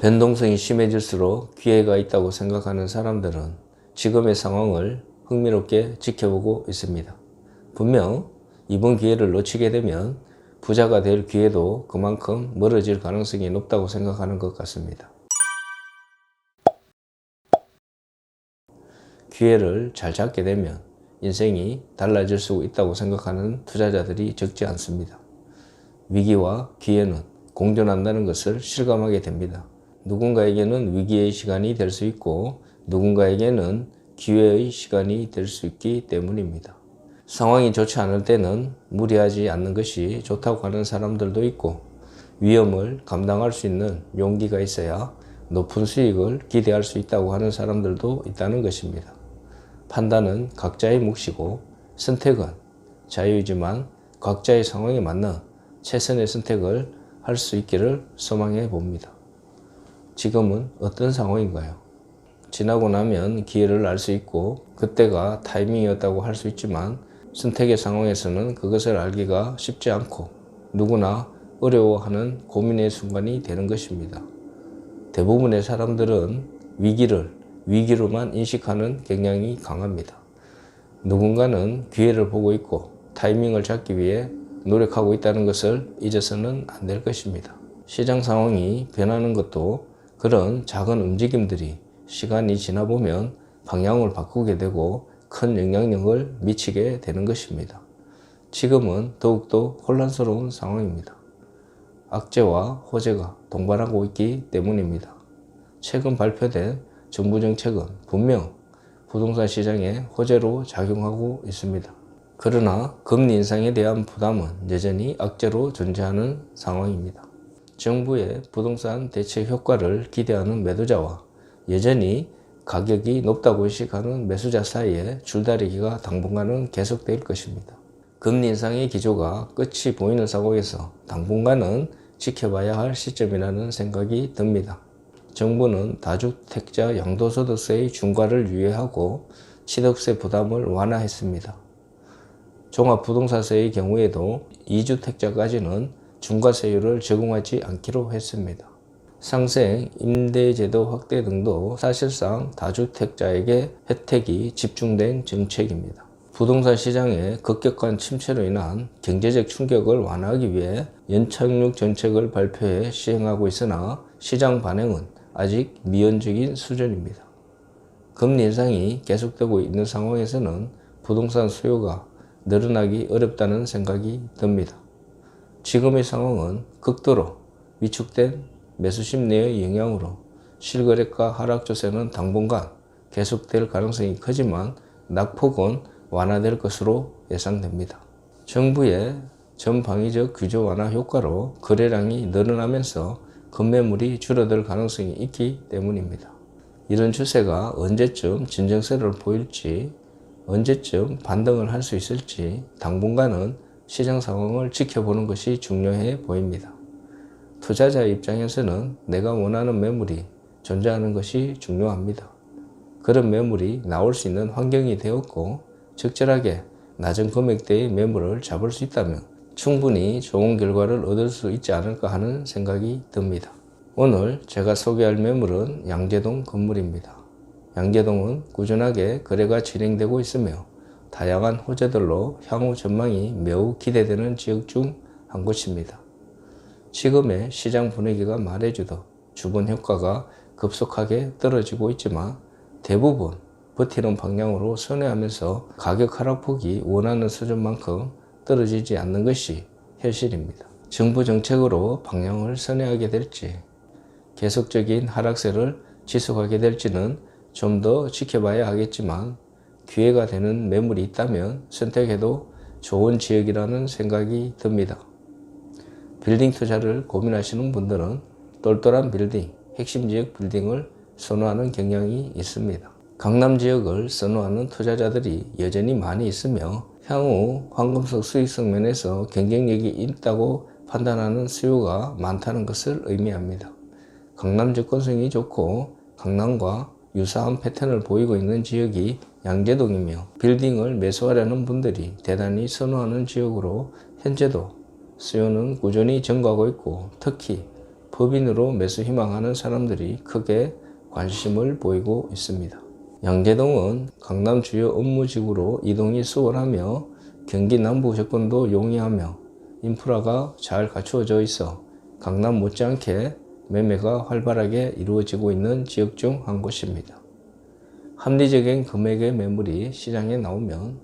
변동성이 심해질수록 기회가 있다고 생각하는 사람들은 지금의 상황을 흥미롭게 지켜보고 있습니다. 분명 이번 기회를 놓치게 되면 부자가 될 기회도 그만큼 멀어질 가능성이 높다고 생각하는 것 같습니다. 기회를 잘 잡게 되면 인생이 달라질 수 있다고 생각하는 투자자들이 적지 않습니다. 위기와 기회는 공존한다는 것을 실감하게 됩니다. 누군가에게는 위기의 시간이 될 수 있고 누군가에게는 기회의 시간이 될 수 있기 때문입니다. 상황이 좋지 않을 때는 무리하지 않는 것이 좋다고 하는 사람들도 있고 위험을 감당할 수 있는 용기가 있어야 높은 수익을 기대할 수 있다고 하는 사람들도 있다는 것입니다. 판단은 각자의 몫이고 선택은 자유이지만 각자의 상황에 맞는 최선의 선택을 할 수 있기를 소망해 봅니다. 지금은 어떤 상황인가요? 지나고 나면 기회를 알 수 있고 그때가 타이밍이었다고 할 수 있지만 선택의 상황에서는 그것을 알기가 쉽지 않고 누구나 어려워하는 고민의 순간이 되는 것입니다. 대부분의 사람들은 위기를 위기로만 인식하는 경향이 강합니다. 누군가는 기회를 보고 있고 타이밍을 잡기 위해 노력하고 있다는 것을 잊어서는 안 될 것입니다. 시장 상황이 변하는 것도 그런 작은 움직임들이 시간이 지나 보면 방향을 바꾸게 되고 큰 영향력을 미치게 되는 것입니다. 지금은 더욱더 혼란스러운 상황입니다. 악재와 호재가 동반하고 있기 때문입니다. 최근 발표된 정부 정책은 분명 부동산 시장에 호재로 작용하고 있습니다. 그러나 금리 인상에 대한 부담은 여전히 악재로 존재하는 상황입니다. 정부의 부동산 대책 효과를 기대하는 매도자와 여전히 가격이 높다고 인식하는 매수자 사이에 줄다리기가 당분간은 계속될 것입니다. 금리 인상의 기조가 끝이 보이는 상황에서 당분간은 지켜봐야 할 시점이라는 생각이 듭니다. 정부는 다주택자 양도소득세의 중과를 유예하고 취득세 부담을 완화했습니다. 종합부동산세의 경우에도 2주택자까지는 중과세율을 적용하지 않기로 했습니다. 상생, 임대제도 확대 등도 사실상 다주택자에게 혜택이 집중된 정책입니다. 부동산 시장의 급격한 침체로 인한 경제적 충격을 완화하기 위해 연착륙 정책을 발표해 시행하고 있으나 시장 반응은 아직 미온적인 수준입니다. 금리 인상이 계속되고 있는 상황에서는 부동산 수요가 늘어나기 어렵다는 생각이 듭니다. 지금의 상황은 극도로 위축된 매수 심리의 영향으로 실거래가 하락 추세는 당분간 계속될 가능성이 크지만 낙폭은 완화될 것으로 예상됩니다. 정부의 전방위적 규제 완화 효과로 거래량이 늘어나면서 급매물이 줄어들 가능성이 있기 때문입니다. 이런 추세가 언제쯤 진정세를 보일지, 언제쯤 반등을 할 수 있을지 당분간은 시장 상황을 지켜보는 것이 중요해 보입니다. 투자자 입장에서는 내가 원하는 매물이 존재하는 것이 중요합니다. 그런 매물이 나올 수 있는 환경이 되었고 적절하게 낮은 금액대의 매물을 잡을 수 있다면 충분히 좋은 결과를 얻을 수 있지 않을까 하는 생각이 듭니다. 오늘 제가 소개할 매물은 양재동 건물입니다. 양재동은 꾸준하게 거래가 진행되고 있으며 다양한 호재들로 향후 전망이 매우 기대되는 지역 중 한 곳입니다. 지금의 시장 분위기가 말해주듯 주변 효과가 급속하게 떨어지고 있지만 대부분 버티는 방향으로 선회하면서 가격 하락폭이 원하는 수준만큼 떨어지지 않는 것이 현실입니다. 정부 정책으로 방향을 선회하게 될지 계속적인 하락세를 지속하게 될지는 좀 더 지켜봐야 하겠지만 기회가 되는 매물이 있다면 선택해도 좋은 지역이라는 생각이 듭니다. 빌딩 투자를 고민하시는 분들은 똘똘한 빌딩, 핵심 지역 빌딩을 선호하는 경향이 있습니다. 강남 지역을 선호하는 투자자들이 여전히 많이 있으며 향후 황금성 수익성 면에서 경쟁력이 있다고 판단하는 수요가 많다는 것을 의미합니다. 강남 접근성이 좋고 강남과 유사한 패턴을 보이고 있는 지역이 양재동이며 빌딩을 매수하려는 분들이 대단히 선호하는 지역으로 현재도 수요는 꾸준히 증가하고 있고 특히 법인으로 매수 희망하는 사람들이 크게 관심을 보이고 있습니다. 양재동은 강남 주요 업무지구로 이동이 수월하며 경기 남부 접근도 용이하며 인프라가 잘 갖추어져 있어 강남 못지않게 매매가 활발하게 이루어지고 있는 지역 중 한 곳입니다. 합리적인 금액의 매물이 시장에 나오면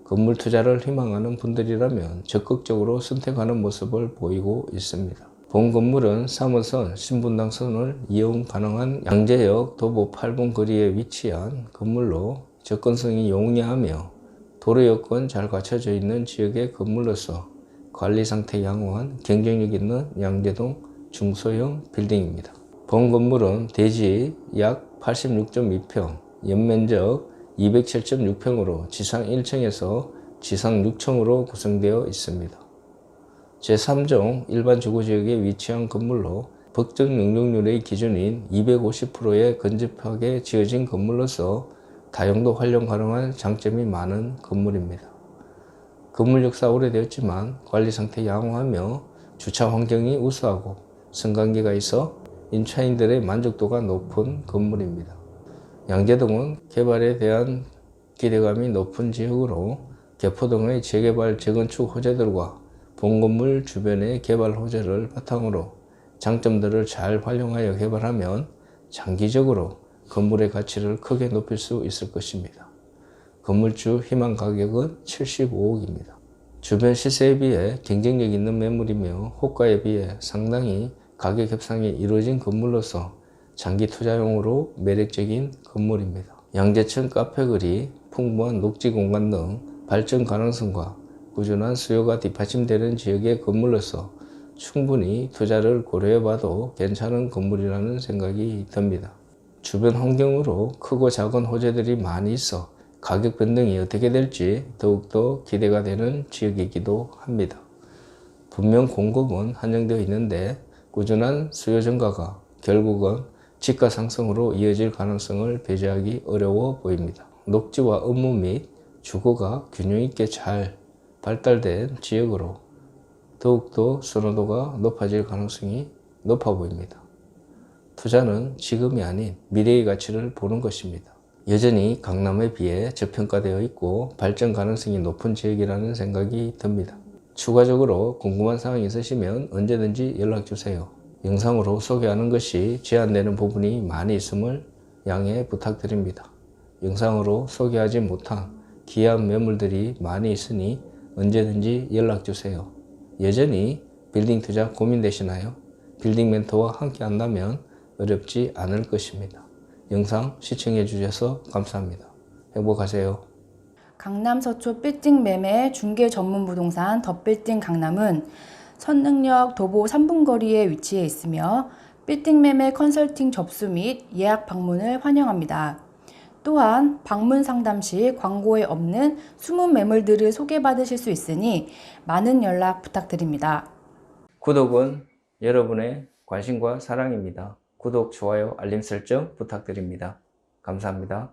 건물 투자를 희망하는 분들이라면 적극적으로 선택하는 모습을 보이고 있습니다. 본 건물은 3호선 신분당선을 이용 가능한 양재역 도보 8분 거리에 위치한 건물로 접근성이 용이하며 도로 여건 잘 갖춰져 있는 지역의 건물로서 관리 상태 양호한 경쟁력 있는 양재동 중소형 빌딩입니다. 본 건물은 대지 약 86.2평, 연면적 207.6평으로 지상 1층에서 지상 6층으로 구성되어 있습니다. 제3종 일반 주거지역에 위치한 건물로 법정 용적률의 기준인 250%에 근접하게 지어진 건물로서 다용도 활용 가능한 장점이 많은 건물입니다. 건물 역사 오래되었지만 관리 상태 양호하며 주차 환경이 우수하고 승강기가 있어 임차인들의 만족도가 높은 건물입니다. 양재동은 개발에 대한 기대감이 높은 지역으로 개포 등의 재개발 재건축 호재들과 본 건물 주변의 개발 호재를 바탕으로 장점들을 잘 활용하여 개발하면 장기적으로 건물의 가치를 크게 높일 수 있을 것입니다. 건물주 희망 가격은 75억입니다. 주변 시세에 비해 경쟁력 있는 매물이며 호가에 비해 상당히 가격 협상이 이루어진 건물로서 장기 투자용으로 매력적인 건물입니다. 양재천 카페거리, 풍부한 녹지 공간 등 발전 가능성과 꾸준한 수요가 뒷받침되는 지역의 건물로서 충분히 투자를 고려해봐도 괜찮은 건물이라는 생각이 듭니다. 주변 환경으로 크고 작은 호재들이 많이 있어 가격 변동이 어떻게 될지 더욱더 기대가 되는 지역이기도 합니다. 분명 공급은 한정되어 있는데 꾸준한 수요 증가가 결국은 지가 상승으로 이어질 가능성을 배제하기 어려워 보입니다. 녹지와 업무 및 주거가 균형 있게 잘 발달된 지역으로 더욱더 선호도가 높아질 가능성이 높아 보입니다. 투자는 지금이 아닌 미래의 가치를 보는 것입니다. 여전히 강남에 비해 저평가되어 있고 발전 가능성이 높은 지역이라는 생각이 듭니다. 추가적으로 궁금한 사항이 있으시면 언제든지 연락주세요. 영상으로 소개하는 것이 제한되는 부분이 많이 있음을 양해 부탁드립니다. 영상으로 소개하지 못한 귀한 매물들이 많이 있으니 언제든지 연락주세요. 여전히 빌딩 투자 고민되시나요? 빌딩 멘토와 함께 한다면 어렵지 않을 것입니다. 영상 시청해 주셔서 감사합니다. 행복하세요. 강남 서초 빌딩 매매 중개 전문 부동산 더 빌딩 강남은 선릉역 도보 3분 거리에 위치해 있으며 빌딩 매매 컨설팅 접수 및 예약 방문을 환영합니다. 또한 방문 상담 시 광고에 없는 숨은 매물들을 소개받으실 수 있으니 많은 연락 부탁드립니다. 구독은 여러분의 관심과 사랑입니다. 구독, 좋아요, 알림 설정 부탁드립니다. 감사합니다.